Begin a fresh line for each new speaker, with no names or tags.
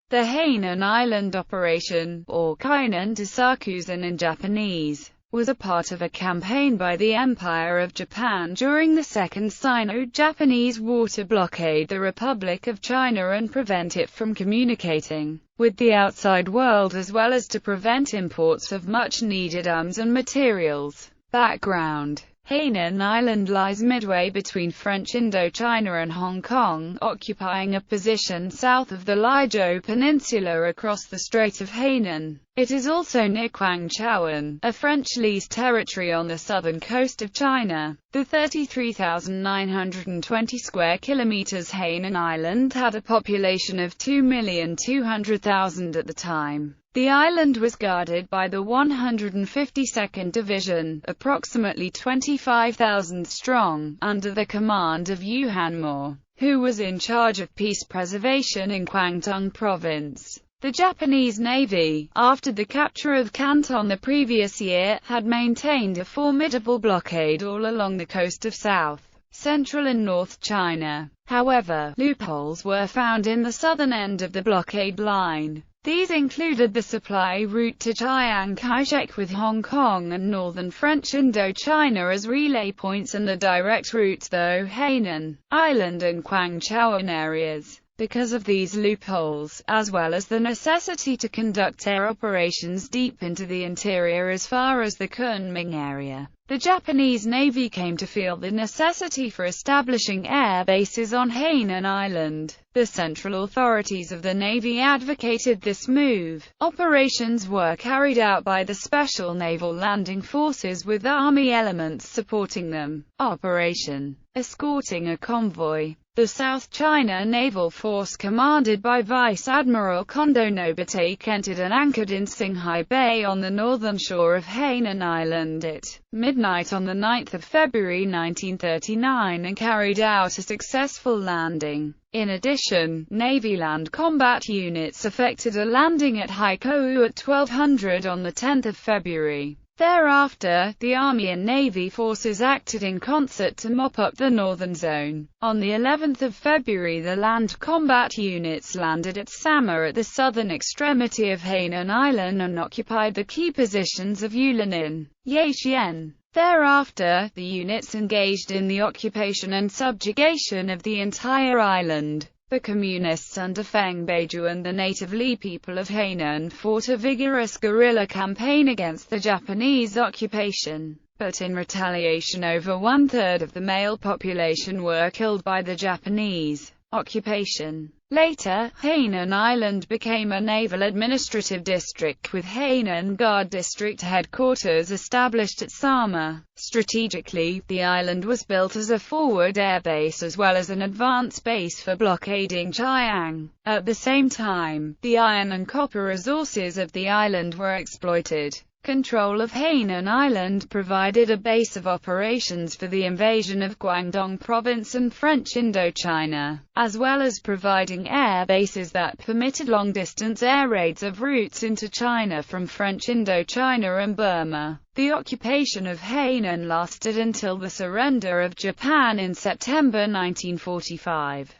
The Hainan Island Operation, or Hainan Tasakuzen in Japanese, was a part of a campaign by the Empire of Japan during the Second Sino-Japanese War to blockade the Republic of China and prevent it from communicating with the outside world, as well as to prevent imports of much-needed arms and materials. Background: Hainan Island lies midway between French Indochina and Hong Kong, occupying a position south of the Lizhou Peninsula across the Strait of Hainan. It is also near Guangzhou, a French-leased territory on the southern coast of China. The 33,920 square kilometers Hainan Island had a population of 2,200,000 at the time. The island was guarded by the 152nd Division, approximately 25,000 strong, under the command of Yuan Mo, who was in charge of peace preservation in Guangdong Province. The Japanese Navy, after the capture of Canton the previous year, had maintained a formidable blockade all along the coast of South, Central and North China. However, loopholes were found in the southern end of the blockade line. These included the supply route to Chiang Kai-shek with Hong Kong and northern French Indochina as relay points, and the direct routes through Hainan Island and Guangzhou areas. Because of these loopholes, as well as the necessity to conduct air operations deep into the interior as far as the Kunming area, the Japanese Navy came to feel the necessity for establishing air bases on Hainan Island. The central authorities of the Navy advocated this move. Operations were carried out by the Special Naval Landing Forces, with Army elements supporting them. Operation Escorting a Convoy. The South China Naval Force, commanded by Vice Admiral Kondo Nobutake, entered and anchored in Singhai Bay on the northern shore of Hainan Island at midnight on 9 February 1939 and carried out a successful landing. In addition, Navy land combat units effected a landing at Haikou at 1200 on 10 February. Thereafter, the Army and Navy forces acted in concert to mop up the northern zone. On the 11th of February, the land combat units landed at Sama at the southern extremity of Hainan Island and occupied the key positions of Yulanin, Yaxian. Thereafter, the units engaged in the occupation and subjugation of the entire island. The Communists under Feng Beiju and the native Li people of Hainan fought a vigorous guerrilla campaign against the Japanese occupation, but in retaliation over one-third of the male population were killed by the Japanese occupation. Later, Hainan Island became a naval administrative district, with Hainan Guard District headquarters established at Sama. Strategically, the island was built as a forward air base as well as an advance base for blockading Chiang. At the same time, the iron and copper resources of the island were exploited. Control of Hainan Island provided a base of operations for the invasion of Guangdong Province and French Indochina, as well as providing air bases that permitted long-distance air raids of routes into China from French Indochina and Burma. The occupation of Hainan lasted until the surrender of Japan in September 1945.